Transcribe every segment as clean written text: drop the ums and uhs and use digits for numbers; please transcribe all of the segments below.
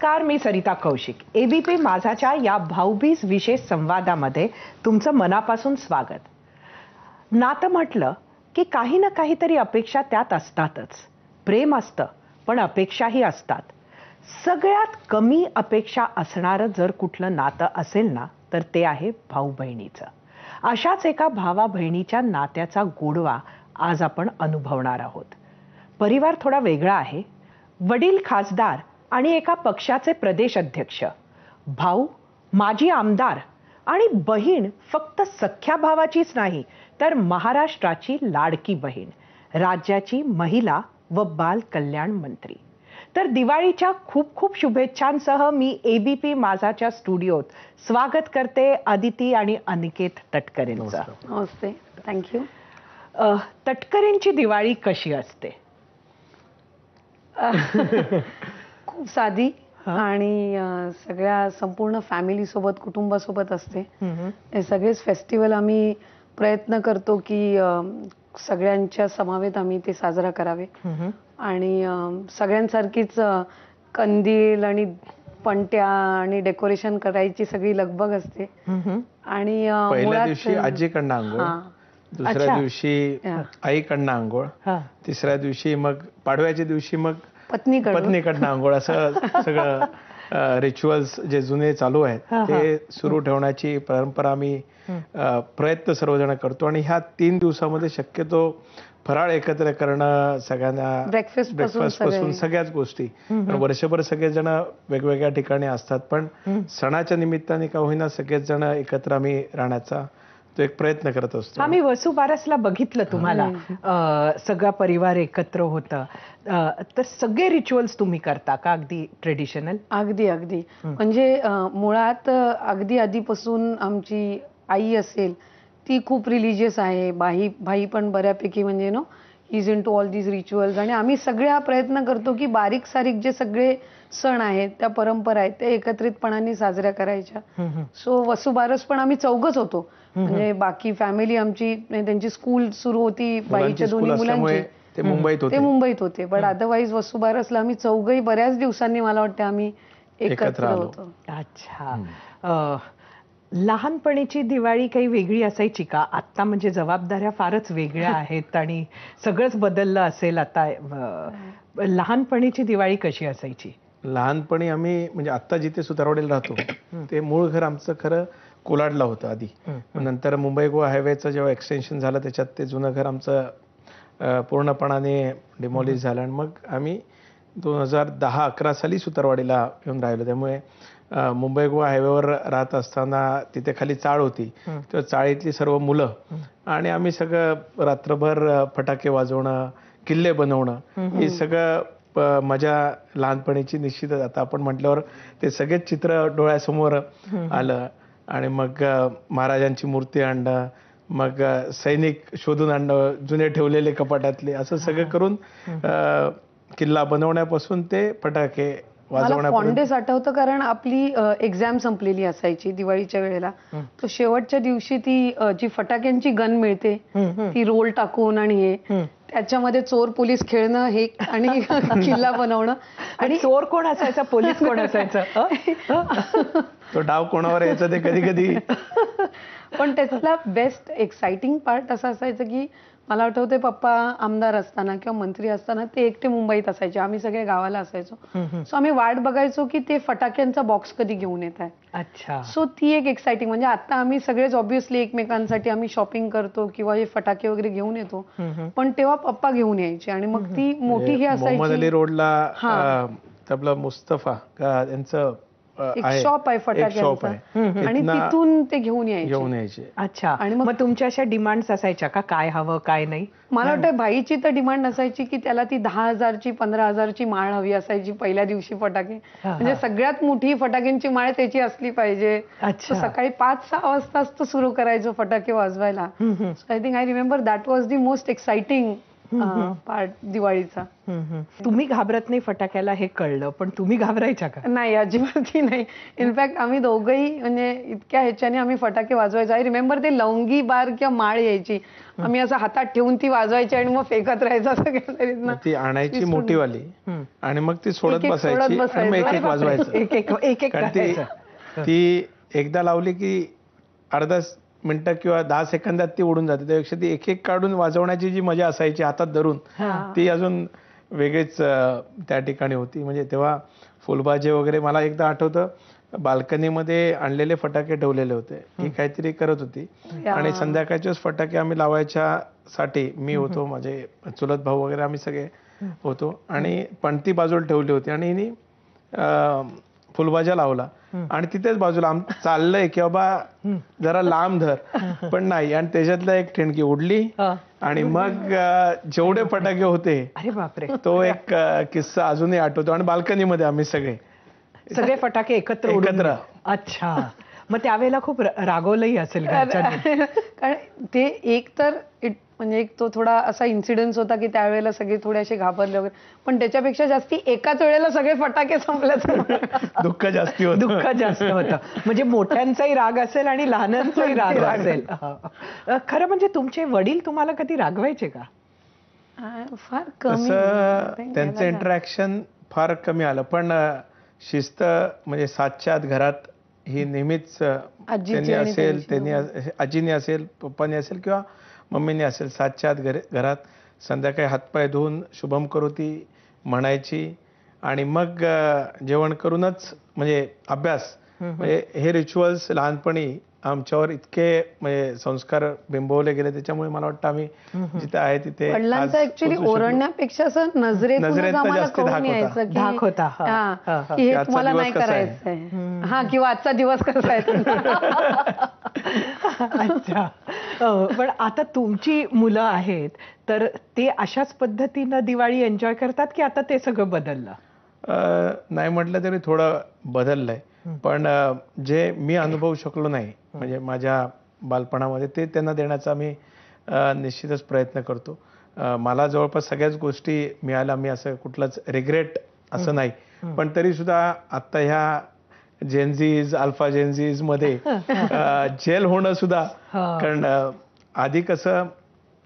नमस्कार, मी सरिता कौशिक. एबीपी माझाच्या या भाऊबीज विशेष संवादामध्ये तुमचं मनापासून स्वागत. नातं म्हटलं की काही ना काहीतरी अपेक्षा त्यात असतातच. प्रेम असतं पण अपेक्षाही असतात. सगळ्यात कमी अपेक्षा असणारं जर कुठलं नातं असेल ना तर ते आहे भाऊ बहिणीचं. अशाच एका भावा बहिणीच्या नात्याचा गोडवा आज आपण अनुभवणार आहोत. परिवार थोडा वेगळा आहे. वडील खासदार आणि एका पक्षाचे प्रदेश अध्यक्ष, भाऊ माजी आमदार आणि बहीण फक्त सख्या भावाचीच नाही तर महाराष्ट्राची लाडकी बहीण, राज्याची महिला व बाल कल्याण मंत्री. तर दिवाळीच्या खूप खूप शुभेच्छांसह मी एबीपी माझाच्या स्टुडिओत स्वागत करते अदिती आणि अनिकेत तटकरेंचं. नमस्ते, थँक्यू. तटकरेंची दिवाळी कशी असते? खूप साधी आणि सगळ्या संपूर्ण फॅमिली सोबत, कुटुंबासोबत असते. हे सगळेच फेस्टिवल आम्ही प्रयत्न करतो की सगळ्यांच्या समवेत आम्ही ते साजरा करावे. आणि सगळ्यांसारखीच कंदील आणि पणत्या आणि डेकोरेशन करायची सगळी लगबग असते. आणि पहिल्या दिवशी आजीकडनं आंघोळ, दुसऱ्या दिवशी आईकडनं आंघोळ, तिसऱ्या दिवशी मग पाडव्याच्या दिवशी मग पत्नीकडनं आंघोळ, असं सगळं रिच्युअल्स जे जुने चालू आहेत ते सुरू ठेवण्याची परंपरा आम्ही प्रयत्न सर्वजण करतो. आणि ह्या 3 दिवसामध्ये शक्यतो फराळ एकत्र करणं, सगळ्यांना ब्रेकफास्ट पासून सगळ्याच गोष्टी. वर्षभर सगळेजण वेगवेगळ्या ठिकाणी असतात पण सणाच्या निमित्ताने का होईना सगळेच जण एकत्र आम्ही राहण्याचा तो एक प्रयत्न करत असतो. आम्ही वसुबारसला बघितलं तुम्हाला सगळा परिवार एकत्र होतं. तर सगळे रिच्युअल्स तुम्ही करता का अगदी ट्रेडिशनल? अगदी म्हणजे मुळात अगदी आधीपासून आमची आई असेल ती खूप रिलिजियस आहे. भाई पण बऱ्यापैकी म्हणजे is into all these rituals. आणि आम्ही सगळे हा प्रयत्न करतो की बारीक सारीक जे सगळे सण आहेत, त्या परंपरा आहेत, त्या एकत्रितपणाने साजऱ्या करायच्या. सो वसुबारस पण आम्ही चौघच होतो. म्हणजे बाकी फॅमिली आमची, त्यांची स्कूल सुरू होती बाईच्या दोन्ही मुलांची, ते मुंबईत होते. पण अदरवाईज वसुबारसला आम्ही चौघही बऱ्याच दिवसांनी मला वाटतं आम्ही एकत्र होतो. अच्छा. लहानपणीची दिवाळी काही वेगळी असायची का? आता म्हणजे जबाबदाऱ्या फारच वेगळ्या आहेत आणि सगळंच बदललं असेल आता. लहानपणीची दिवाळी कशी असायची? लहानपणी आम्ही म्हणजे आता जिथे सुतारवाडीला राहतो ते मूळ घर आमचं खरं कोलाडला होतं आधी. नंतर मुंबई गोवा हायवेचं जेव्हा एक्सटेन्शन झालं त्याच्यात ते जुनं घर आमचं पूर्णपणाने डिमॉलिश झालं. आणि मग आम्ही 2010-11 साली सुतारवाडीला येऊन राहिलो. त्यामुळे मुंबई गोवा हायवेवर राहत असताना तिथे खाली चाळ होती. तेव्हा चाळीतली सर्व मुलं आणि आम्ही सगळं रात्रभर फटाके वाजवणं, किल्ले बनवणं, हे सगळं मजा लहानपणीची निश्चितच. आता आपण म्हटल्यावर ते सगळेच चित्र डोळ्यासमोर आलं. आणि मग महाराजांची मूर्ती आणणं, मग सैनिक शोधून आणणं, जुने ठेवलेले कपाटातले, असं सगळं करून किल्ला बनवण्यापासून ते फटाके मला फॉन्डेस आठवतं कारण आपली एक्झाम संपलेली असायची दिवाळीच्या वेळेला. तो शेवटच्या दिवशी ती जी फटाक्यांची गन मिळते ती रोल टाकून आणि हे त्याच्यामध्ये चोर पोलीस खेळणं हे आणि किल्ला बनवणं. आणि चोर कोण असायचा, पोलीस कोण असायचं, तो डाव कोणावर यायचा ते कधी कधी. पण त्यातला बेस्ट एक्साइटिंग पार्ट असं असायचं की मला आठवते पप्पा आमदार असताना किंवा मंत्री असताना ते एकटे मुंबईत असायचे, आम्ही सगळे गावाला असायचो. सो आम्ही वाट बघायचो की ते फटाक्यांचा बॉक्स कधी घेऊन येत आहे. अच्छा. सो ती एक एक्साइटिंग. म्हणजे आता आम्ही सगळेच ऑब्व्हियसली एकमेकांसाठी आम्ही शॉपिंग करतो किंवा हे फटाके वगैरे घेऊन येतो, पण तेव्हा पप्पा घेऊन यायचे. आणि मग ती मोठी हे असायची. मोहम्मद अली रोडला आपला मुस्तफा यांचं एक शॉप आहे फटाक्यांचं आणि तिथून ते घेऊन यायचे. अच्छा. आणि मग तुमच्या अशा डिमांड्स असायच्या का, काय हवं काय नाही? मला वाटतं भाईची तर डिमांड असायची की त्याला ती 10,000ची 15,000ची माळ हवी असायची पहिल्या दिवशी फटाके. म्हणजे सगळ्यात मोठी फटाक्यांची माळ त्याची असली पाहिजे. सकाळी 5-6 वाजताच तो सुरू करायचो फटाके वाजवायला. I think I remember that was the most exciting part दिवाळीचा. तुम्ही घाबरत नाही फटाक्याला हे कळलं, पण तुम्ही घाबरायच्या का? नाही, अजिबातही नाही. इनफॅक्ट आम्ही दोघंही म्हणजे इतक्या ह्याच्याने आम्ही फटाके वाजवायचो. आय रिमेंबर ते लवंगी बार किंवा माळ यायची, आम्ही असं हातात ठेवून ती वाजवायची आणि मग फेकत राहायचं सगळ्या. ती आणायची मोठीवाली आणि मग ती सोडत बसायची आणि मग एक एक वाजवायचं. एक कारण ती एकदा लावली की अर्धा मिनिटं किंवा 10 सेकंदात ती उडून जाते. त्यापेक्षा ती एक एक काढून वाजवण्याची जी मजा असायची हातात धरून, ती अजून वेगळीच त्या ठिकाणी होती. म्हणजे तेव्हा फुलबाजे वगैरे, मला एकदा आठवतं बाल्कनीमध्ये आणलेले फटाके ठेवलेले होते. ही काहीतरी करत होती आणि संध्याकाळचेच फटाके आम्ही लावायच्यासाठी मी होतो, माझे चुलत भाऊ वगैरे आम्ही सगळे होतो आणि पणती बाजूला ठेवली होती आणि हिने फुलबाजा लावला आणि तिथेच बाजूला चाललंय की बाबा जरा लांब धर, पण नाही, आणि त्याच्यातला एक ठिणगी उडली आणि मग जेवढे फटाके होते, अरे बापरे, तो एक किस्सा अजूनही आठवतो. आणि बाल्कनीमध्ये आम्ही सगळे फटाके एकत्र. अच्छा, मग त्यावेळेला खूप रागवलंही असेल घरच्यांनी. कारण ते एक तर म्हणजे एक तो थोडा असा इन्सिडेन्स होता की त्यावेळेला सगळे थोडे असे घाबरले वगैरे, पण त्याच्यापेक्षा जास्ती एकाच वेळेला सगळे फटाके संपल्याचं दुःख जास्त होतं. म्हणजे मोठ्यांचाही राग असेल आणि लहानांचाही राग असेल. खरं म्हणजे तुमचे वडील तुम्हाला कधी रागवायचे का? फार कमी. त्यांचं इंटरॅक्शन फार कमी आलं, पण शिस्त म्हणजे 7च्या आत घरात ही नेहमीच त्यांनी असेल, आजीने असेल, पप्पाने असेल किंवा मम्मीने असेल, 7च्या आत घरात संध्याकाळी हातपाय धुवून शुभम करोती म्हणायची आणि मग जेवण करूनच म्हणजे अभ्यास. म्हणजे हे रिच्युअल्स लहानपणी आमच्यावर इतके म्हणजे संस्कार बिंबवले गेले, त्याच्यामुळे मला वाटतं आम्ही जिथे आहे तिथे. वडिलांचा ऍक्च्युली ओरडण्यापेक्षा असं नजरेत आम्हाला कळून यायचं की धाक होता की हे तुम्हाला नाही करायचंय, हा, किंवा आजचा दिवस कसा आहे. अच्छा. पण आता तुमची मुलं आहेत तर ते अशाच पद्धतीनं दिवाळी एन्जॉय करतात की आता ते सगळं बदललं? नाही म्हटलं तरी थोडं बदललंय, पण जे मी अनुभवू शकलो नाही म्हणजे माझ्या बालपणामध्ये, ते त्यांना देण्याचा मी निश्चितच प्रयत्न करतो. मला जवळपास सगळ्याच गोष्टी मिळाल्या, मी असं कुठलंच रिग्रेट असं नाही, पण तरी सुद्धा आता ह्या जेनझीज, अल्फा जेनझीज मध्ये जेल होणं सुद्धा, कारण आधी कसं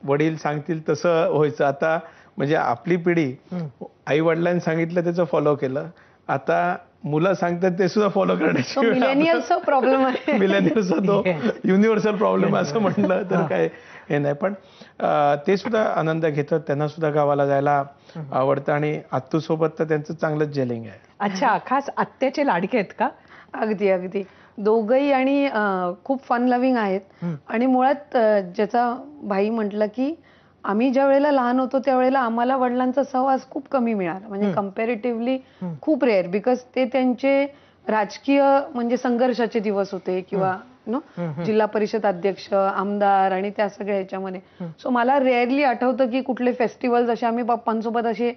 वडील सांगतील तसं व्हायचं, आता म्हणजे आपली पिढी आई वडिलांनी सांगितलं त्याचं फॉलो केलं, आता मुलं सांगतात ते सुद्धा फॉलो करण्याची मिलेनियल्सचा प्रॉब्लेम आहे. मिलेनियल्सचा तो युनिव्हर्सल प्रॉब्लेम असं म्हटलं तर काय हे नाही, पण ते सुद्धा आनंद घेतात, त्यांना सुद्धा गावाला जायला आवडतं आणि आत्तू सोबत तर त्यांचं चांगलंच जेलिंग आहे. अच्छा, खास आत्याचे लाडके आहेत का? अगदी अगदी, दोघंही, आणि खूप फन लव्हिंग आहेत. आणि मुळात ज्याचा भाई म्हटलं की आम्ही ज्या वेळेला लहान होतो त्यावेळेला आम्हाला वडिलांचा सहवास खूप कमी मिळाला, म्हणजे कम्पॅरेटिव्हली खूप रेअर, बिकॉज ते त्यांचे राजकीय म्हणजे संघर्षाचे दिवस होते किंवा जिल्हा परिषद अध्यक्ष, आमदार आणि त्या सगळ्या ह्याच्यामध्ये. सो मला रेअरली आठवतं की कुठले फेस्टिवल्स असे आम्ही पप्पांसोबत असे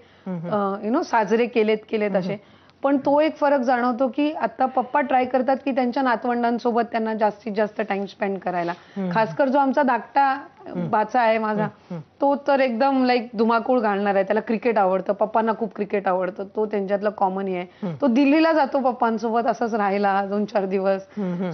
साजरे केलेत असे. पण तो एक फरक जाणवतो की आता पप्पा ट्राय करतात की त्यांच्या नातवंडांसोबत त्यांना जास्तीत जास्त टाइम स्पेंड करायला. खासकर जो आमचा धाकटा बाचा आहे माझा, तो तर एकदम लाईक धुमाकूळ घालणार आहे, त्याला क्रिकेट आवडतं, पप्पांना खूप क्रिकेट आवडतं, तो त्यांच्यातलं कॉमन आहे. तो दिल्लीला जातो पप्पांसोबत असंच राहायला 2-4 दिवस.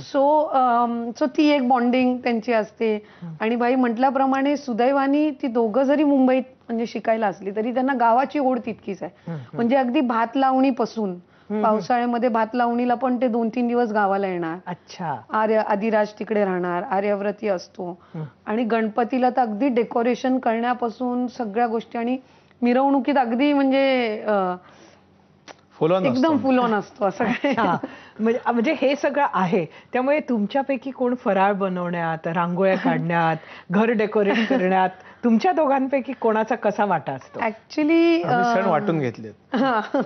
सो ती एक बॉन्डिंग त्यांची असते. आणि बाई म्हटल्याप्रमाणे सुदैवानी ती दोघं जरी मुंबईत म्हणजे शिकायला असली तरी त्यांना गावाची ओढ तितकीच आहे. म्हणजे अगदी भात लावणीपासून पावसाळ्यामध्ये भात लावणीला पण ते 2-3 दिवस गावाला येणार. अच्छा. आदिराज तिकडे राहणार, आर्यव्रती असतो, आणि गणपतीला तर अगदी डेकोरेशन करण्यापासून सगळ्या गोष्टी, आणि मिरवणुकीत अगदी म्हणजे एकदम फुल ऑन असतो असं काय. म्हणजे हे सगळं आहे, त्यामुळे तुमच्यापैकी कोण फराळ बनवण्यात, रांगोळ्या काढण्यात, घर डेकोरेट करण्यात तुमच्या दोघांपैकी कोणाचा कसा वाटा असतो? ऍक्च्युली सण वाटून घेतलेत.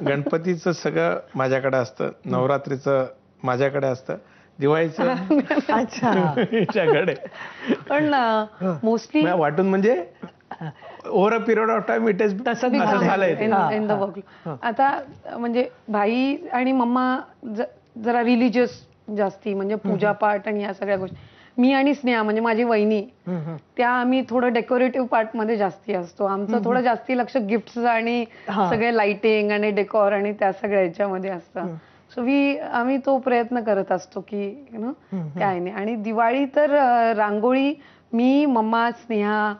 गणपतीचं सगळं माझ्याकडे असतं, नवरात्रीचं माझ्याकडे असतं, दिवाळीचं पण मोस्टली वाटून म्हणजे over a period of time it is तसं झालंय. आता म्हणजे भाई आणि मम्मा जरा रिलिजियस जास्ती, म्हणजे पूजापाठ आणि या सगळ्या गोष्टी. मी आणि स्नेहा म्हणजे माझी वहिनी, त्या आम्ही थोडं डेकोरेटिव्ह पार्ट मध्ये जास्ती असतो. आमचं थोडं जास्ती लक्ष गिफ्ट्स आणि सगळे लाइटिंग आणि डेकोर आणि त्या सगळ्या ह्याच्यामध्ये असतं. सो आम्ही तो प्रयत्न करत असतो की काय नाही. आणि दिवाळी तर रांगोळी मी, मम्मा, स्नेहा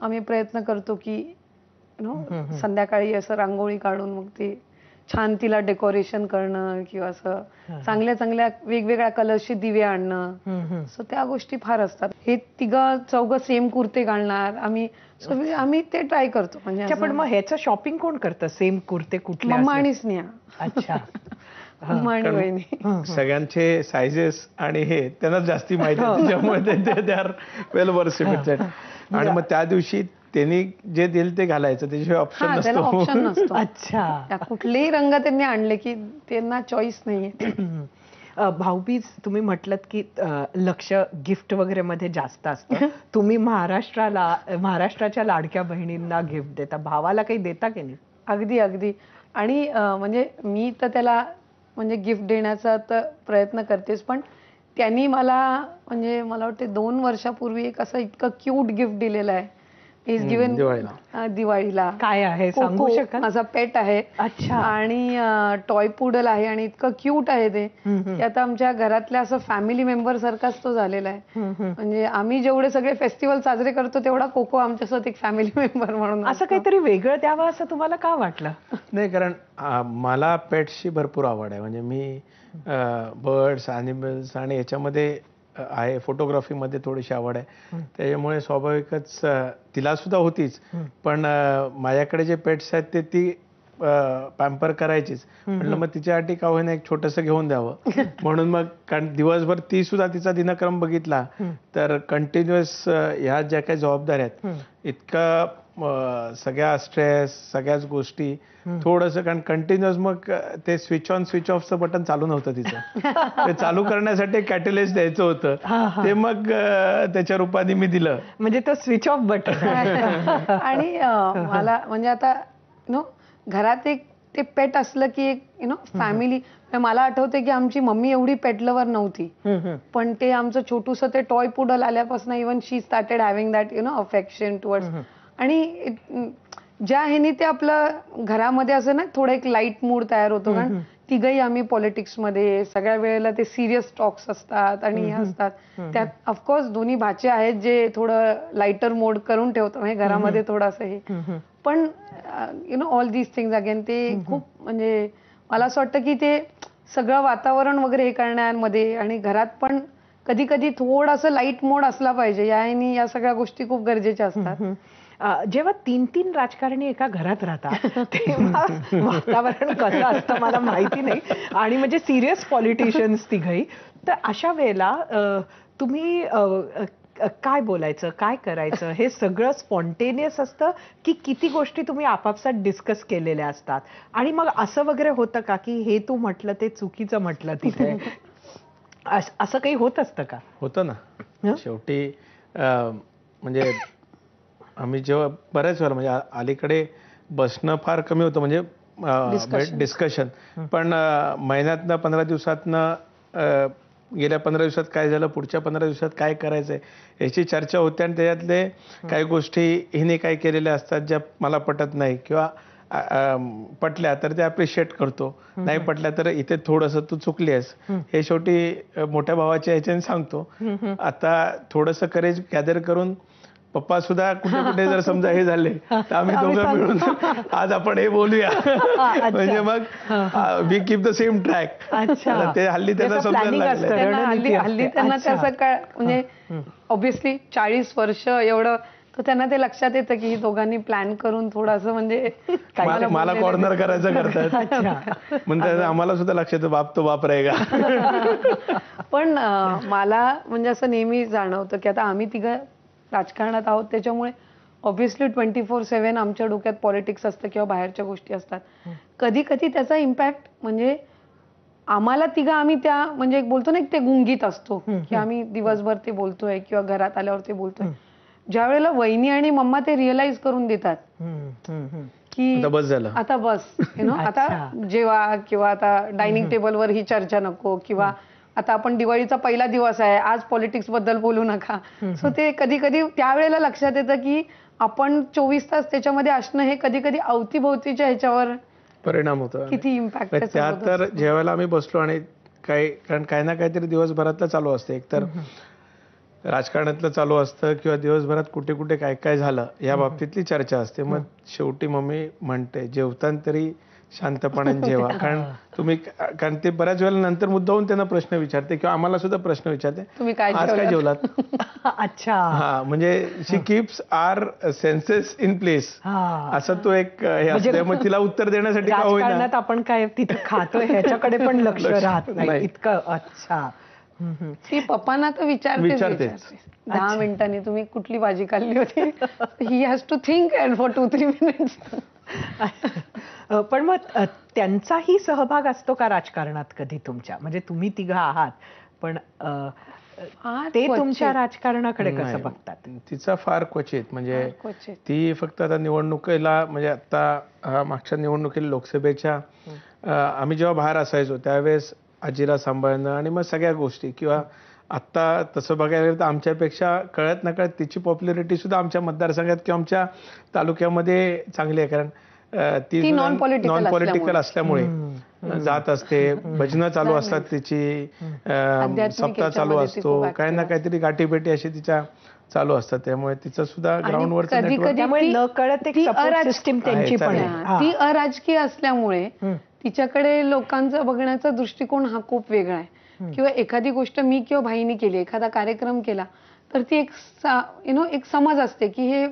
आम्ही प्रयत्न करतो की संध्याकाळी असं रांगोळी काढून मग ते छान तिला डेकोरेशन करणं किंवा असं चांगल्या चांगल्या वेगवेगळ्या कलर्सचे दिवे आणणं. सो त्या गोष्टी फार असतात. हे चौघं सेम कुर्ते घालणार आम्ही, आम्ही ते ट्राय करतो. म्हणजे पण मग ह्याचं शॉपिंग कोण करतं? सेम कुर्ते कुठले? मम्मा आणि स्नेहा. अच्छा. आणि वहिनी. सगळ्यांचे सायझेस आणि हे त्यांना जास्ती माहिती आहे, त्याच्यामुळे ते R well versed with that. आणि मग त्या दिवशी त्यांनी जे दिल ते घालायचं, त्याशिवाय ऑप्शन नसतो. अच्छा. कुठलेही रंग त्यांनी आणले की त्यांना चॉईस नाहीये. भाऊबीज तुम्ही म्हटलत की लक्ष गिफ्ट वगैरे मध्ये जास्त असतं. तुम्ही महाराष्ट्राच्या लाडक्या बहिणींना गिफ्ट देता, भावाला काही देता की नाही? अगदी अगदी. आणि म्हणजे मी तर त्याला म्हणजे गिफ्ट देण्याचा तर प्रयत्न करतेच, पण त्यांनी मला म्हणजे मला वाटते 2 वर्षापूर्वी एक असं इतकं क्यूट गिफ्ट दिलेलं आहे. इज गिव्हन दिवाळीला. काय आहे सांगू शकाल? माझा पेट आहे. अच्छा. आणि टॉय पुडल आहे आणि इतकं क्यूट आहे ते की आता आमच्या घरातल्या असं फॅमिली मेंबर सारखाच तो झालेला आहे. म्हणजे आम्ही जेवढे सगळे फेस्टिवल साजरे करतो तेवढा कोको आमच्यासोबत एक फॅमिली मेंबर म्हणून. असं काहीतरी वेगळं द्यावं असं तुम्हाला का वाटलं? नाही, कारण मला पेट्सची भरपूर आवड आहे. म्हणजे मी बर्ड्स, ॲनिमल्स आणि याच्यामध्ये आहे, फोटोग्राफीमध्ये थोडीशी आवड आहे. त्याच्यामुळे स्वाभाविकच तिला सुद्धा होतीच, पण माझ्याकडे जे पेट्स आहेत ते ती पॅम्पर करायचीच. म्हटलं मग तिच्यासाठी का होईना एक छोटंसं घेऊन द्यावं. म्हणून मग कारण दिवसभर ती सुद्धा तिचा दिनक्रम बघितला तर कंटिन्युअस ह्या ज्या काही जबाबदाऱ्या आहेत, इतका सगळ्या स्ट्रेस, सगळ्याच गोष्टी थोडंसं, कारण कंटिन्युअस मग ते स्विच ऑन स्विच ऑफचं बटन चालू नव्हतं तिचं. ते चालू करण्यासाठी कॅटलिस्ट द्यायचं होतं, ते मग त्याच्या रूपाने मी दिलं. म्हणजे तो स्विच ऑफ बटन. आणि मला म्हणजे आता घरात एक ते पेट असलं की एक फॅमिली. मला आठवते की आमची मम्मी एवढी पेट लवर नव्हती, पण ते आमचं छोटूसं ते टॉय पुडल आल्यापासून even she started having that affection towards. आणि ज्या ह्यानी ते आपलं घरामध्ये असं ना थोडं एक लाईट मूड तयार होतो. कारण तिघही आम्ही पॉलिटिक्समध्ये सगळ्या वेळेला ते सिरियस टॉक्स असतात आणि हे असतात. त्यात ऑफकोर्स दोन्ही भाचे आहेत जे थोडं लाईटर मोड करून ठेवतात म्हणजे घरामध्ये थोडंसं हे. पण ऑल दीज थिंग्स अगेन ते खूप म्हणजे मला असं वाटतं की ते सगळं वातावरण वगैरे हे करण्यामध्ये आणि घरात पण कधी कधी थोडंसं लाईट मोड असला पाहिजे. या सगळ्या गोष्टी खूप गरजेच्या असतात. जेव्हा 3 राजकारणी एका घरात राहतात तेव्हा वातावरण कसं असतं मला माहिती नाही. आणि म्हणजे सिरियस पॉलिटिशियन्स तिघही. तर अशा वेळेला तुम्ही काय बोलायचं, काय करायचं, हे सगळं स्पॉन्टेनियस असतं की किती गोष्टी तुम्ही आपापसात डिस्कस केलेल्या असतात? आणि मग असं वगैरे होतं का की हे तू म्हटलं ते चुकीचं म्हटलं तिथे, असं काही होत असतं का? होतं ना. शेवटी म्हणजे आम्ही जेव्हा बऱ्याच वेळा म्हणजे अलीकडे बसणं फार कमी होतं, म्हणजे डिस्कशन. पण महिन्यातनं 15 दिवसातनं गेल्या 15 दिवसात काय झालं, पुढच्या 15 दिवसात काय करायचंय याची चर्चा होते. आणि त्याच्यातले काही गोष्टी हिने काय केलेल्या असतात ज्या मला पटत नाही, किंवा पटल्या तर ते अप्रिशिएट करतो, नाही पटल्या तर इथे थोडंसं तू चुकली आहेस हे शेवटी मोठ्या भावाच्या ह्याच्याने सांगतो. आता थोडंसं करेज गॅदर करून पप्पा सुद्धा कुठे कुठे जर समजा हे झाले तर आम्ही दोघं मिळून आज आपण हे बोलूया. म्हणजे मग we keep the same track. ते हल्ली त्यांना समजायला लागलं. हल्ली त्यांना त्याचं काय म्हणजे ऑब्व्हियसली 40 वर्ष एवढं, तर त्यांना ते लक्षात येतं की दोघांनी प्लॅन करून थोडंसं म्हणजे मला कॉर्नर करायचं करतात. म्हणजे आम्हाला सुद्धा लक्षात येतं बाप तो बाप रहेगा. पण मला म्हणजे असं नेहमी जाणवतं की आता आम्ही तिघं राजकारणात आहोत, त्याच्यामुळे ऑब्व्हियसली 24/7 आमच्या डोक्यात पॉलिटिक्स असतं किंवा बाहेरच्या गोष्टी असतात. कधी कधी त्याचा इम्पॅक्ट म्हणजे आम्हाला आम्ही त्या म्हणजे एक बोलतो ना ते गुंगीत असतो की आम्ही दिवसभर ते बोलतोय किंवा घरात आल्यावर ते बोलतोय. ज्या वेळेला वहिनी आणि मम्मा ते रिअलाइज करून देतात की आता बस झालं, आता बस आता जेवा, किंवा आता डायनिंग टेबलवर ही चर्चा नको, किंवा आता आपण दिवाळीचा पहिला दिवस आहे, आज पॉलिटिक्स बद्दल बोलू नका. सो ते कधी कधी त्यावेळेला लक्षात येतं की आपण 24 तास त्याच्यामध्ये असणं हे कधी कधी अवतीभोवतीच्या ह्याच्यावर परिणाम होतो. किती इम्पॅक्ट त्या तर जेव्हा आम्ही बसलो आणि कारण काही ना काहीतरी दिवसभरातलं चालू असतं, एकतर राजकारणातलं चालू असतं किंवा दिवसभरात कुठे कुठे काय काय झालं या बाबतीतली चर्चा असते. मग शेवटी मम्मी म्हणते जेवताना तरी शांतपणाने जेवा. कारण ते बऱ्याच वेळेला नंतर मुद्दाहून त्यांना प्रश्न विचारते किंवा आम्हाला सुद्धा प्रश्न विचारते, तुम्ही आज काय जेवलात. अच्छा. हा, म्हणजे she keeps our senses in place, असं तो एक हे असतं. मग तिला उत्तर देण्यासाठी का होईना राजकारणात आपण काय तिथे खातोय ह्याच्याकडे पण लक्ष राहत नाही इतकं. अच्छा. ती पप्पांना तर विचारते 10 मिनिटांनी तुम्ही कुठली भाजी खाल्ली होती. He has to think and for 2-3 minutes. पण मग त्यांचाही सहभाग असतो का राजकारणात कधी तुमच्या? म्हणजे तुम्ही तिघं आहात पण ते तुमच्या राजकारणाकडे कसं बघतात? तिचा फार क्वचित. म्हणजे ती फक्त आता निवडणुकीला, म्हणजे आता मागच्या निवडणुकीला लोकसभेच्या आम्ही जेव्हा बाहेर असायचो त्यावेळेस आजीला सांभाळणं आणि मग सगळ्या गोष्टी, किंवा आत्ता तसं बघायला गेलं तर आमच्यापेक्षा कळत नकळत तिची पॉप्युलरिटी सुद्धा आमच्या मतदारसंघात किंवा आमच्या तालुक्यामध्ये चांगली आहे. कारण ती नॉन पॉलिटिकल असल्यामुळे जात असते, भजनं चालू असतात तिची, सप्ताह चालू असतो, काही ना काहीतरी गाठीभेटी अशी तिच्या चालू असतात. त्यामुळे तिचं सुद्धा ग्राउंडवरचं नकळत एक सपोर्ट सिस्टीम त्यांची पण आहे. ती अराजकीय असल्यामुळे तिच्याकडे लोकांचा बघण्याचा दृष्टिकोन हा खूप वेगळा आहे. किंवा एखादी गोष्ट मी किंवा भाईने केली, एखादा कार्यक्रम केला तर ती एक समज असते की हे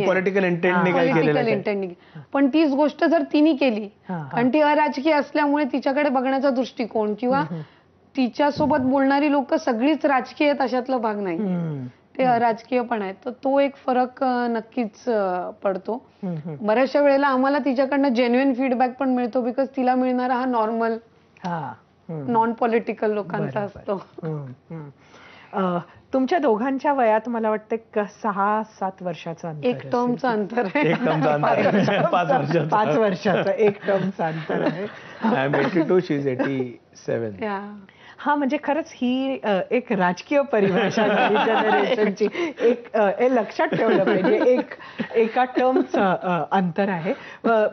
पॉलिटिकल इंटेंटने. पण तीच गोष्ट जर तिने केली, कारण ती अराजकीय असल्यामुळे तिच्याकडे बघण्याचा दृष्टिकोन किंवा तिच्यासोबत बोलणारी लोक सगळीच राजकीय आहेत अशातला भाग नाही, ते अराजकीय पण आहेत. तर तो एक फरक नक्कीच पडतो. बऱ्याचशा वेळेला आम्हाला तिच्याकडनं जेन्युइन फीडबॅक पण मिळतो, बिकॉज तिला मिळणारा हा नॉर्मल नॉन पॉलिटिकल लोकांचा असतो. तुमच्या दोघांच्या वयात मला वाटतं 6-7 वर्षाचं अंतर, एक टर्मचं अंतर आहे. 5 वर्षाचं एक टर्मचं अंतर आहे. I am 82, she is 87. हा, म्हणजे खरंच ही एक राजकीय परिभाषा जनरेशनची एक लक्षात ठेवलं पाहिजे. एका टर्मचं अंतर आहे.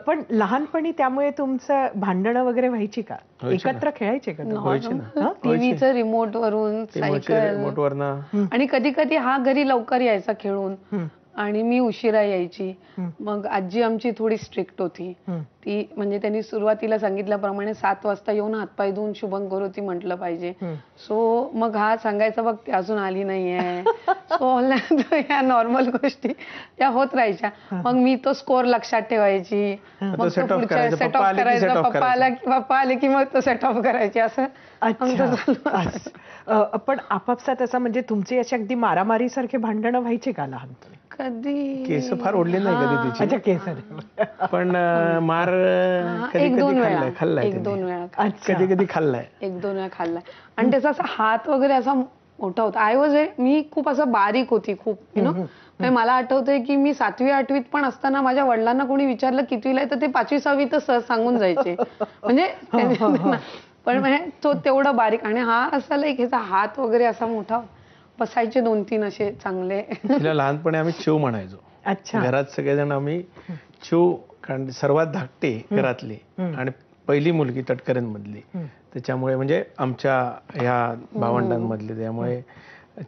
पण लहानपणी त्यामुळे तुमचं भांडणं वगैरे व्हायची का? एकत्र खेळायचे का? टीव्हीचं रिमोट वरून, सायकल, आणि कधी कधी हा घरी लवकर यायचा खेळून आणि मी उशिरा यायची. मग आजी आमची थोडी स्ट्रिक्ट होती. ती म्हणजे त्यांनी सुरुवातीला सांगितल्याप्रमाणे 7 वाजता येऊन हातपाय धुवून शुभम करोती म्हटलं पाहिजे. सो मग हा सांगायचा बघ ती अजून आली नाहीये. सो ह्या नॉर्मल गोष्टी त्या होत राहायच्या. मग मी तो स्कोर लक्षात ठेवायची, मग तो पुढच्या सेट ऑफ करायचा. पप्पा आले की मग तो सेट ऑफ करायचे. असं पण आपापसात असं म्हणजे तुमची अशी अगदी मारामारी सारखे भांडणं व्हायची का लहानपणी? कधी केस फार ओढले नाही कधी तिची. अच्छा, केस पण मार कधी खाल्लाय. 1-2 वेळा कधी खाल्लाय, 1-2 वेळा खाल्लाय. आणि त्याचा असा हात वगैरे असा मोठा होता. मी खूप असं बारीक होती, खूप मला आठवतंय की मी 7वी-8वीत पण असताना माझ्या वडिलांना कोणी विचारलं कितवीला आहे तर ते 5वी-6वी तर सहज सांगून जायचे. म्हणजे पण म्हणजे तो तेवढा बारीक, आणि हा असा ह्याचा हात वगैरे असा मोठा, बसायचे 2-3 असे चांगले. तिला लहानपणी आम्ही चिव म्हणायचो. अच्छा. घरात सगळेजण आम्ही चिव, कारण सर्वात धाकटी घरातली आणि पहिली मुलगी तटकरेंमधली, त्याच्यामुळे म्हणजे आमच्या ह्या भावंडांमधली, त्यामुळे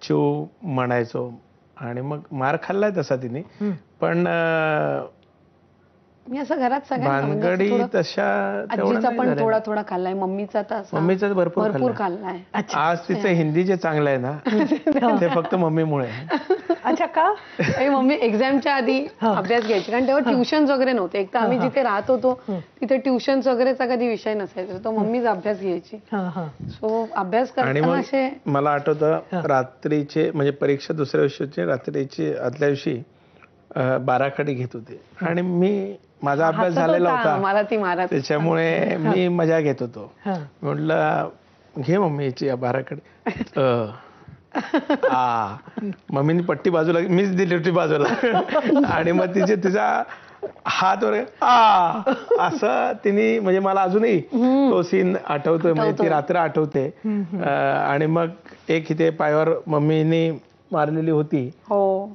चिव म्हणायचो. आणि मग मार खाल्लाय तसा तिने, पण मी असं घरात भानगडी तशा आजीचा पण थोडा खाल्लाय, मम्मीचा भरपूर खाल्लाय. आज तिचं हिंदी जे चांगलं आहे ना ते फक्त मम्मीमुळे. अच्छा, का? मम्मी एक्झामच्या आधी अभ्यास घ्यायची, कारण तेव्हा ट्युशन्स वगैरे नव्हते. एक तर आम्ही जिथे राहत होतो तिथे ट्युशन्स वगैरेचा कधी विषय नसायचा, तो मम्मीच अभ्यास घ्यायची. सो अभ्यास करताना असे मला आठवतं रात्रीचे, म्हणजे परीक्षा दुसऱ्या दिवशीची रात्रीची आदल्या दिवशी बाराखडी घेत होते आणि मी माझा अभ्यास झालेला होता, मला ती मारा, त्याच्यामुळे मी मजा घेत होतो. म्हटलं घे मम्मी याची बाराखडी. मम्मीने पट्टी बाजूला, मीच दिली होती बाजूला. आणि मग तिचा हात वर असं तिने, म्हणजे मला अजूनही तो सीन आठवतोय, म्हणजे ती रात्र आठवते. आणि मग एक इथे पायावर मम्मीने मारलेली होती. हो.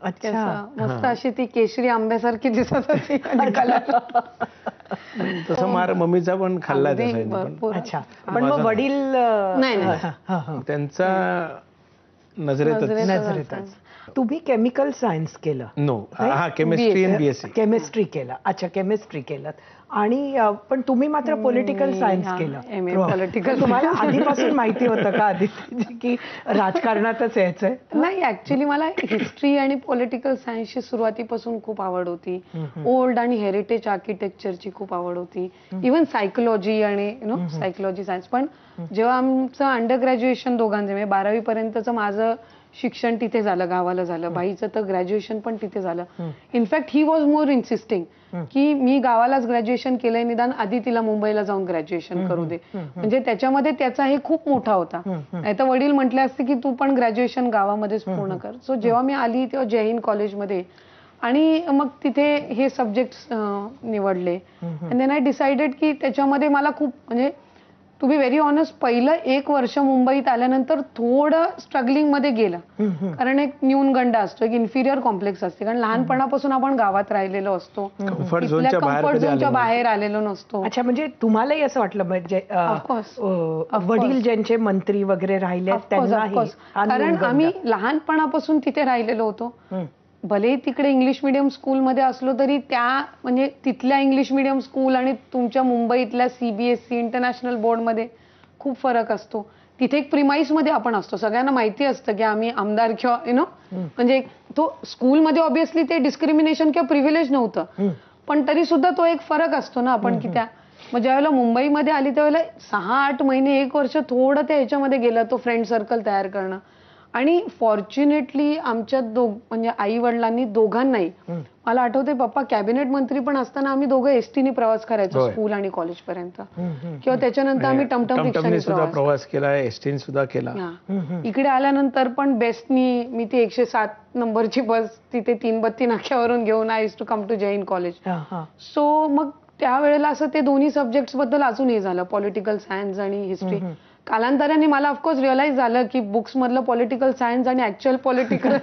अच्छा. मस्त अशी ती केशरी आंब्यासारखी दिसत होती आणि कलर. तसं मार मम्मीचा पण खाल्ला त्याचा. अच्छा. पण मग वडील नाही त्यांचा नजरेतच. तुम्ही केमिकल सायन्स केलं? नो, हा केमिस्ट्री आणि बीएससी. केमिस्ट्री केलं. अच्छा, केमिस्ट्री केलं. आणि पण तुम्ही मात्र पॉलिटिकल सायन्स केलं. पॉलिटिकल. तुम्हाला आधीपासून माहिती होतं का आदिती की राजकारणातच यायचंय? नाही, ऍक्च्युली मला हिस्ट्री आणि पॉलिटिकल सायन्सची सुरुवातीपासून खूप आवड होती. ओल्ड आणि हेरिटेज आर्किटेक्चरची खूप आवड होती. इव्हन सायकोलॉजी आणि सायकोलॉजी सायन्स. पण जेव्हा आमचं अंडर ग्रॅज्युएशन दोघांचे, म्हणजे 12वी पर्यंतचं माझं शिक्षण तिथे झालं, गावाला झालं. बाईचं तर ग्रॅज्युएशन पण तिथे झालं. In fact he was more insisting की मी गावालाच ग्रॅज्युएशन केलंय, निदान आधी तिला मुंबईला जाऊन ग्रॅज्युएशन करू दे. म्हणजे त्याच्यामध्ये त्याचा हे खूप मोठा होता. नाही तर वडील म्हटले असते की तू पण ग्रॅज्युएशन गावामध्येच पूर्ण कर. सो जेव्हा मी आली तेव्हा जय हिंद कॉलेजमध्ये, आणि मग तिथे हे सब्जेक्ट निवडले. अँड देन आय डिसाइडेड की त्याच्यामध्ये मला खूप, म्हणजे टू बी व्हेरी ऑनेस्ट, पहिलं 1 वर्ष मुंबईत आल्यानंतर थोडं स्ट्रगलिंग मध्ये गेलं. कारण एक न्यूनगंड असतो, एक इन्फिरियर कॉम्प्लेक्स असते. कारण लहानपणापासून आपण गावात राहिलेलो असतो, कम्फर्ट कम्फर्ट झोनच्या बाहेर आलेलो नसतो. अच्छा, म्हणजे तुम्हालाही असं वाटलं, म्हणजे वडील ज्यांचे मंत्री वगैरे राहिले त्यांनाही? कारण आम्ही लहानपणापासून तिथे राहिलेलो होतो. भले तिकडे इंग्लिश मिडियम स्कूलमध्ये असलो तरी म्हणजे तिथल्या इंग्लिश मिडियम स्कूल आणि तुमच्या मुंबईतल्या सीबीएसई इंटरनॅशनल बोर्डमध्ये खूप फरक असतो. तिथे एक प्रिमाईसमध्ये आपण असतो, सगळ्यांना माहिती असतं की आम्ही आमदार किंवा म्हणजे तो स्कूलमध्ये ऑब्व्हियसली ते डिस्क्रिमिनेशन किंवा प्रिव्हिलेज नव्हतं, पण तरी सुद्धा तो एक फरक असतो ना आपण की मग ज्यावेळेला मुंबईमध्ये आली त्यावेळेला 6-8 महिने 1 वर्ष थोडं त्या ह्याच्यामध्ये गेलं, तो फ्रेंड सर्कल तयार करणं. आणि फॉर्च्युनेटली आमच्या म्हणजे आई वडिलांनी दोघांनाही, मला आठवते पप्पा कॅबिनेट मंत्री पण असताना आम्ही दोघं एसटीने प्रवास करायचो स्कूल आणि कॉलेज पर्यंत, किंवा त्याच्यानंतर आम्ही टमटम रिक्षाने प्रवास केला, एसटीने सुद्धा केला. इकडे आल्यानंतर पण बेस्टनी मी ती 107 नंबरची बस तिथे 332 नाक्यावरून घेऊन I used to come to Jai Hind college. So मग त्यावेळेला असं ते दोन्ही सब्जेक्ट्स बद्दल अजून हे झालं, पॉलिटिकल सायन्स आणि हिस्ट्री. कालांतराने मला ऑफकोर्स रिअलाइज झालं की बुक्स मधलं पॉलिटिकल सायन्स आणि ऍक्च्युअल पॉलिटिकल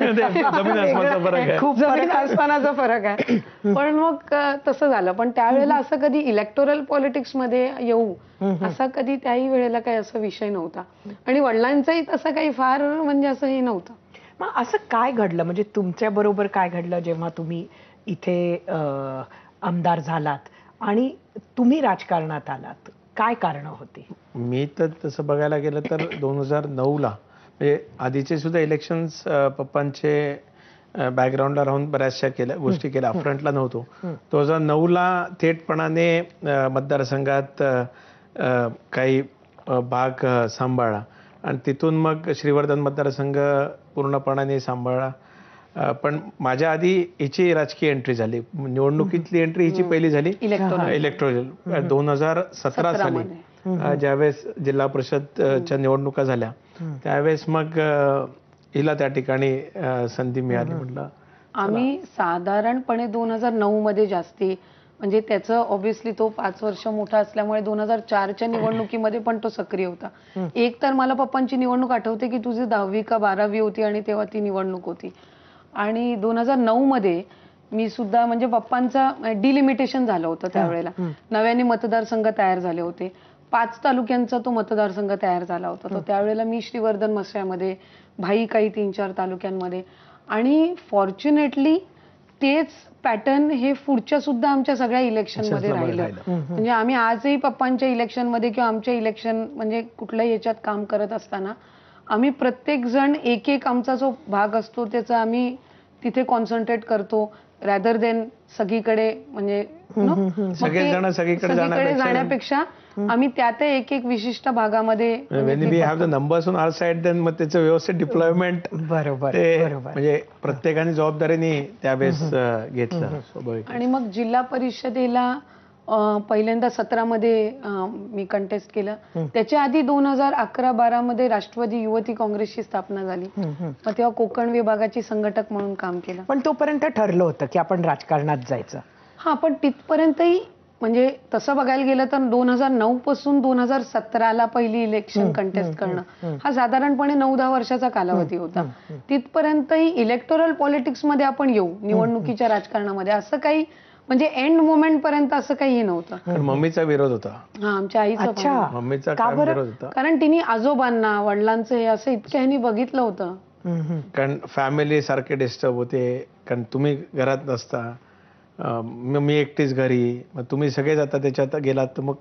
खूप जमीन आसमानाचा फरक आहे. पण मग तसं झालं. पण त्यावेळेला असं कधी इलेक्टोरल पॉलिटिक्स मध्ये येऊ असा कधी त्याही वेळेला काही असा विषय नव्हता. आणि वडिलांचाही तसं काही फार म्हणजे असं हे नव्हतं. मग असं काय घडलं, म्हणजे तुमच्या बरोबर काय घडलं जेव्हा तुम्ही इथे आमदार झालात आणि तुम्ही राजकारणात आलात? काय कारण होती? मी तर तसं बघायला गेलं तर 2009ला, म्हणजे आधीचे सुद्धा इलेक्शन्स पप्पांचे बॅकग्राऊंडला राहून बऱ्याचशा गोष्टी केल्या, फ्रंटला नव्हतो. 2009ला थेटपणाने मतदारसंघात काही भाग सांभाळला आणि तिथून मग श्रीवर्धन मतदारसंघ पूर्णपणाने सांभाळला. पण माझ्या आधी हिची राजकीय एंट्री झाली, निवडणुकीतली एंट्री हिची पहिली झाली इलेक्टोरल 2017 साली, ज्यावेळेस जिल्हा परिषदच्या निवडणुका झाल्या त्यावेळेस मग हिला त्या ठिकाणी संधी मिळाली. म्हटलं आम्ही साधारणपणे 2009 मध्ये जास्ती, म्हणजे त्याचं ऑब्व्हियसली तो 5 वर्ष मोठा असल्यामुळे 2004च्या निवडणुकीमध्ये पण तो सक्रिय होता. एक तर मला पप्पांची निवडणूक आठवते की तुझी 10वी का 12वी होती आणि तेव्हा ती निवडणूक होती. आणि 2009 मध्ये मी सुद्धा, म्हणजे पप्पांचं डिलिमिटेशन झालं होतं त्यावेळेला, नव्याने मतदारसंघ तयार झाले होते, 5 तालुक्यांचा तो मतदारसंघ तयार झाला होता. तर त्यावेळेला मी श्रीवर्धन मसऱ्यामध्ये, भाई काही 3-4 तालुक्यांमध्ये. आणि फॉर्च्युनेटली तेच पॅटर्न हे पुढच्या सुद्धा आमच्या सगळ्या इलेक्शनमध्ये राहिलं. म्हणजे आम्ही आजही पप्पांच्या इलेक्शनमध्ये किंवा आमच्या इलेक्शन म्हणजे कुठल्याही याच्यात काम करत असताना आम्ही प्रत्येक जण एक आमचा जो भाग असतो त्याचा आम्ही तिथे कॉन्सन्ट्रेट करतो, रॅदर देन सगळीकडे, म्हणजे सगळीकडे जाण्यापेक्षा आम्ही त्या एक विशिष्ट भागामध्ये numbers on our side, then मग त्याचं व्यवस्थित डिप्लॉयमेंट बरोबर म्हणजे प्रत्येकाने जबाबदारीने त्यावेळेस घेतलं. आणि मग जिल्हा परिषदेला पहिल्यांदा 17 मध्ये मी कंटेस्ट केलं. त्याच्या आधी 2011-12 मध्ये राष्ट्रवादी युवती काँग्रेसची स्थापना झाली. मग तेव्हा कोकण विभागाची संघटक म्हणून काम केलं. पण तोपर्यंत ठरलं होतं की आपण राजकारणात जायचं. हा, पण तिथपर्यंतही म्हणजे तसं बघायला गेलं तर 2009 पासून 2017ला पहिली इलेक्शन कंटेस्ट करणं हा साधारणपणे 9-10 वर्षाचा कालावधी होता. तिथपर्यंतही इलेक्टोरल पॉलिटिक्स मध्ये आपण येऊ, निवडणुकीच्या राजकारणामध्ये, असं काही म्हणजे एंड मोमेंट पर्यंत असं काही नव्हतं. पण मम्मीचा विरोध होता. हा, आमच्या आईचा अच्छा. पण. मम्मीचा का कायम बरं? विरोध होता. कारण तिने आजोबांना, वडिलांचं हे असं इतक्या ह्यांनी बघितलं होतं. कारण फॅमिली सारखे डिस्टर्ब होते. कारण तुम्ही घरात नसता, मी एकटीच घरी, मग तुम्ही सगळेच आता त्याच्यात गेलात, तर मग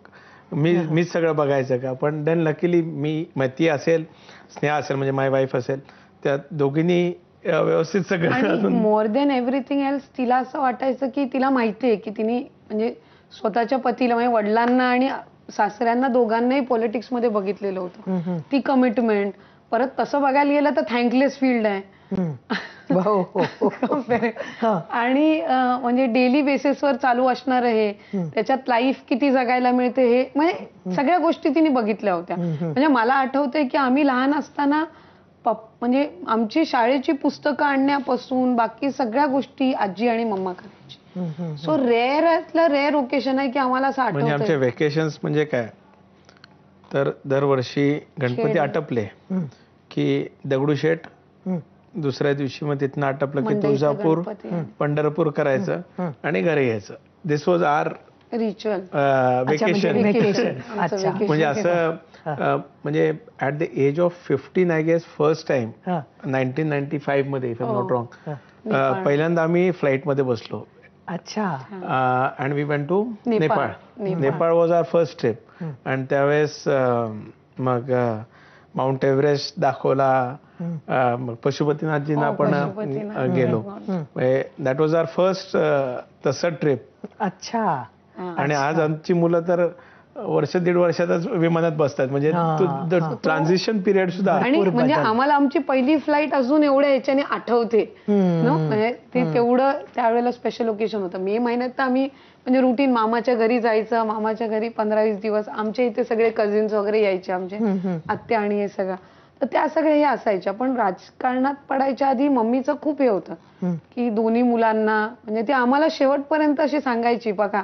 मीच सगळं बघायचं का. पण देन लकीली मी ती असेल, स्नेहा असेल म्हणजे माय वाईफ असेल, त्या दोघींनी व्यवस्थित आणि सगळं. मोर दॅन एव्हरीथिंग एल्स तिला असं वाटायचं की तिला माहितीये की तिने म्हणजे स्वतःच्या पतीला म्हणजे वडिलांना आणि सासऱ्यांना दोघांनाही पॉलिटिक्स मध्ये बघितलेलं होतं. ती कमिटमेंट. परत तसं बघायला गेलं तर थँकलेस फील्ड आहे. आणि म्हणजे डेली बेसिसवर चालू असणार हे, त्याच्यात लाईफ किती जगायला मिळते हे, म्हणजे सगळ्या गोष्टी तिने बघितल्या होत्या. म्हणजे मला आठवतंय की आम्ही लहान असताना म्हणजे आमची शाळेची पुस्तकं आणण्यापासून बाकी सगळ्या गोष्टी आजी आणि मम्मा करायची. सो रेअरातलं रेअर ओकेशन आहे की आम्हाला असं म्हणजे आमचे आठवतंय. वेकेशन्स म्हणजे काय, तर दरवर्षी गणपती आटपले की दगडूशेठ, दुसऱ्या दिवशी मग तिथनं आटपलं की तुळजापूर, पंढरपूर करायचं आणि घरी यायचं. This was our ritual, vacation. म्हणजे असं म्हणजे at the age of 15 I guess first time 1995 मध्ये, if I am not wrong, पहिल्यांदा आम्ही फ्लाईट मध्ये बसलो. अच्छा. And we went to Nepal. Nepal was our first trip. आणि त्यावेळेस मग माउंट एव्हरेस्ट दाखवला, मग पशुपतीनाथजींना आपण गेलो. दॅट वॉज आवर फर्स्ट तसं ट्रिप. अच्छा. आणि आज आमची मुलं तर वर्ष दीड वर्षातच विमानात बसतात. म्हणजे ट्रान्झिशन पिरियड सुद्धा. आणि म्हणजे आम्हाला आमची पहिली फ्लाईट अजून एवढ्या ह्याच्याने आठवते. म्हणजे ते तेवढं त्यावेळेला स्पेशल ओकेशन होतं. मे महिन्यात तर आम्ही म्हणजे रुटीन मामाच्या घरी जायचं, मामाच्या घरी 15-20 दिवस. आमच्या इथे सगळे कझिन्स वगैरे यायचे, आमचे आत्या आणि हे सगळं. तर त्या सगळ्या हे असायच्या. पण राजकारणात पडायच्या आधी मम्मीचं खूप हे होतं की दोन्ही मुलांना म्हणजे ती आम्हाला शेवटपर्यंत अशी सांगायची, बघा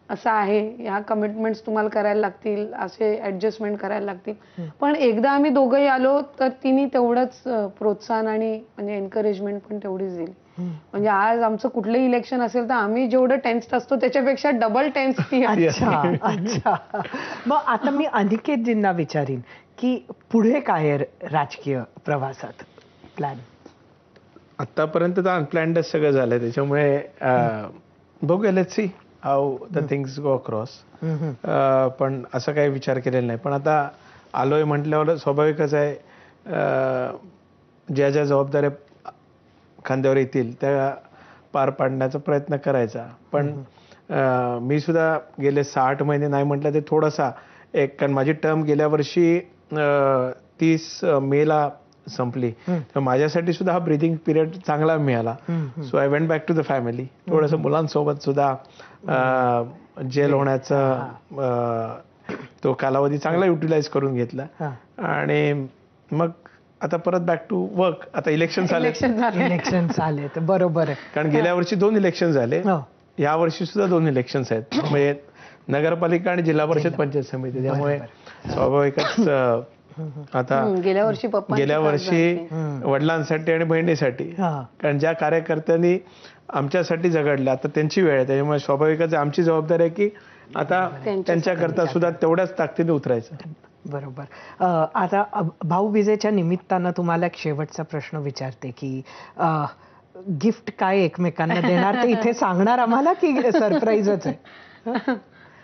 असं आहे, ह्या कमिटमेंट्स तुम्हाला करायला लागतील, असे ऍडजस्टमेंट करायला लागतील. पण एकदा आम्ही दोघंही आलो तर तिने तेवढंच प्रोत्साहन आणि म्हणजे एनकरेजमेंट पण तेवढीच दिली. म्हणजे आज आमचं कुठलंही इलेक्शन असेल तर आम्ही जेवढं टेन्स्ड असतो त्याच्यापेक्षा डबल टेन्स ती. अच्छा. अच्छा. मग आता मी अनिकेतजींना विचारीन की पुढे काय राजकीय प्रवासात प्लॅन? आतापर्यंत तर अनप्लॅन्डच सगळं झालंय, त्याच्यामुळे बघूया, let's see how the things go across. पण असं काही विचार केलेला नाही. पण आता आलोय म्हटल्यावर स्वाभाविकच आहे, ज्या ज्या जबाबदाऱ्या खांद्यावर येतील त्या पार पाडण्याचा प्रयत्न करायचा. पण मी सुद्धा गेले 6-8 महिने नाही म्हटलं ते थोडासा कारण माझी टर्म गेल्या वर्षी 30 मेला संपली, तर माझ्यासाठी सुद्धा हा ब्रीदिंग पिरियड चांगला मिळाला. So I went back to the family. थोडंसं मुलांसोबत सुद्धा जेल होण्याचा तो कालावधी चांगला युटिलाइज करून घेतला. आणि मग आता परत बॅक टू वर्क. आता इलेक्शन झाले. बरोबर आहे. कारण गेल्या वर्षी 2 इलेक्शन झाले, या वर्षी सुद्धा 2 इलेक्शन्स आहेत. म्हणजे नगरपालिका आणि जिल्हा परिषद पंचायत समिती. त्यामुळे स्वाभाविकच आता गेल्या वर्षी वडिलांसाठी आणि बहिणीसाठी, कारण ज्या कार्यकर्त्यांनी आमच्यासाठी झगडल्या, आता त्यांची वेळ आहे. त्याच्यामुळे स्वाभाविकच आमची जबाबदारी आहे की आता त्यांच्याकरता सुद्धा तेवढ्याच ताकदीने उतरायचं. बरोबर. आता भाऊबीजेच्या निमित्तानं तुम्हाला एक शेवटचा प्रश्न विचारते की गिफ्ट काय एकमेकांना देणार ते इथे सांगणार आम्हाला की सरप्राईजच आहे?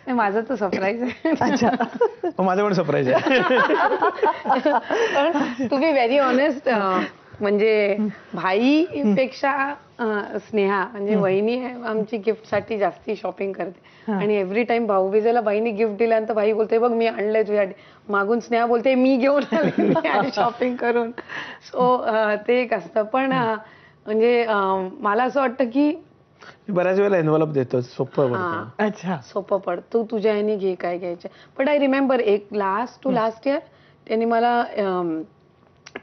माझं तर सरप्राईज आहे. अच्छा. माझं पण सरप्राईज आहे. टू बी व्हेरी ऑनेस्ट, म्हणजे भाईपेक्षा स्नेहा म्हणजे वहिनी आमची गिफ्टसाठी जास्ती शॉपिंग करते. आणि एव्हरी टाइम भाऊबीजेला बहिणी गिफ्ट दिल्यानंतर भाई बोलते, बघ मी आणलंय तुझ्यासाठी. मागून स्नेहा बोलते, मी घेऊन आले शॉपिंग करून. सो ते एक असतं. पण म्हणजे मला असं वाटतं की बऱ्याच वेळेला एन्व्हलप देतो, सोपं पडतं. अच्छा. सोपं पड, तू तुझ्या ह्याने घे काय घ्यायचे. बट आय रिमेंबर एक लास्ट इयर त्यांनी मला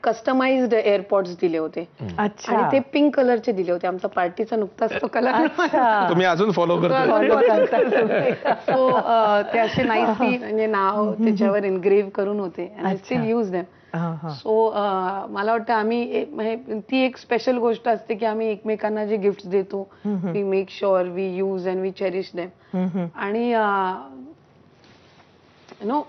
कस्टमाइज्ड एअरपॉड्स दिले होते अच्छा. आणि ते पिंक कलरचे दिले होते. आमचा पार्टीचा नुकताच तो कलर अच्छा. तुम्ही अजून फॉलो करतो. Follow करता तुम्ही. सो ते असे नाईसली म्हणजे नाव त्याच्यावर इनग्रेव्ह करून होते. I still use them. So मला वाटतं आम्ही म्हणजे ती एक स्पेशल गोष्ट असते की आम्ही एकमेकांना जे गिफ्ट देतो, we make sure we use and we cherish them. आणि नो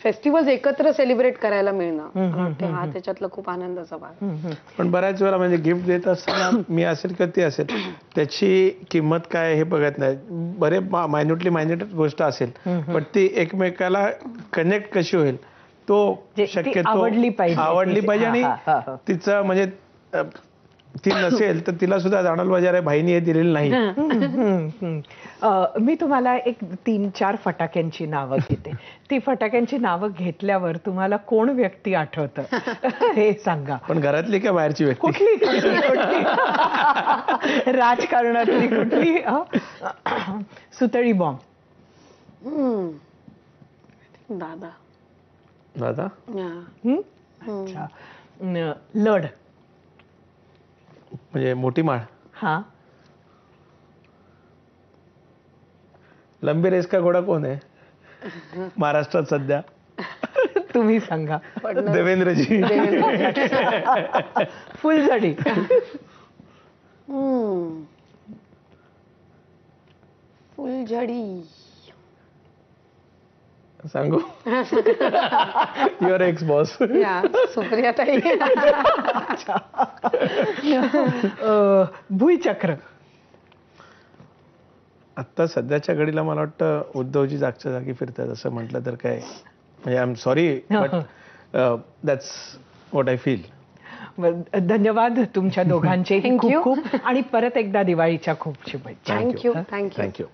फेस्टिवल्स एकत्र सेलिब्रेट करायला मिळणं, मला वाटतं हा त्याच्यातला खूप आनंदाचा भाग. पण बऱ्याच वेळा म्हणजे गिफ्ट देत असताना मी असेल किंवा ती असेल त्याची किंमत काय हे बघत नाही. बरे मायन्युट गोष्ट असेल पण ती एकमेकाला कनेक्ट कशी होईल तो शक्यतो आवडली पाहिजे आणि तिचं म्हणजे ती नसेल तर तिला सुद्धा जाणवलं पाहिजे अरे भाईनी हे दिलेलं नाही. मी तुम्हाला एक 3-4 फटाक्यांची नावं घेते. ती फटाक्यांची नावं घेतल्यावर तुम्हाला कोण व्यक्ती आठवतं हे सांगा. पण घरातली का बाहेरची व्यक्ती? कुठली राजकारणातली कुठली? सुतळी बॉम्ब. दादा. दादा. अच्छा. लढ म्हणजे मोठी माळ. हा. लंबी रेस का घोडा कोण आहे महाराष्ट्रात सध्या? तुम्ही सांगा. देवेंद्रजी. फुलझडी. फुलझडी. सांगू? Your ex boss. सुप्रिया ताई. भुईचक्र. आता सध्याच्या घडीला मला वाटतं उद्धवजी जागच्या जागी फिरतात असं म्हटलं तर काय म्हणजे I am sorry but that's what I feel. धन्यवाद तुमच्या दोघांचे खूप खूप आणि परत एकदा दिवाळीच्या खूप शुभेच्छा. थँक्यू. थँक्यू.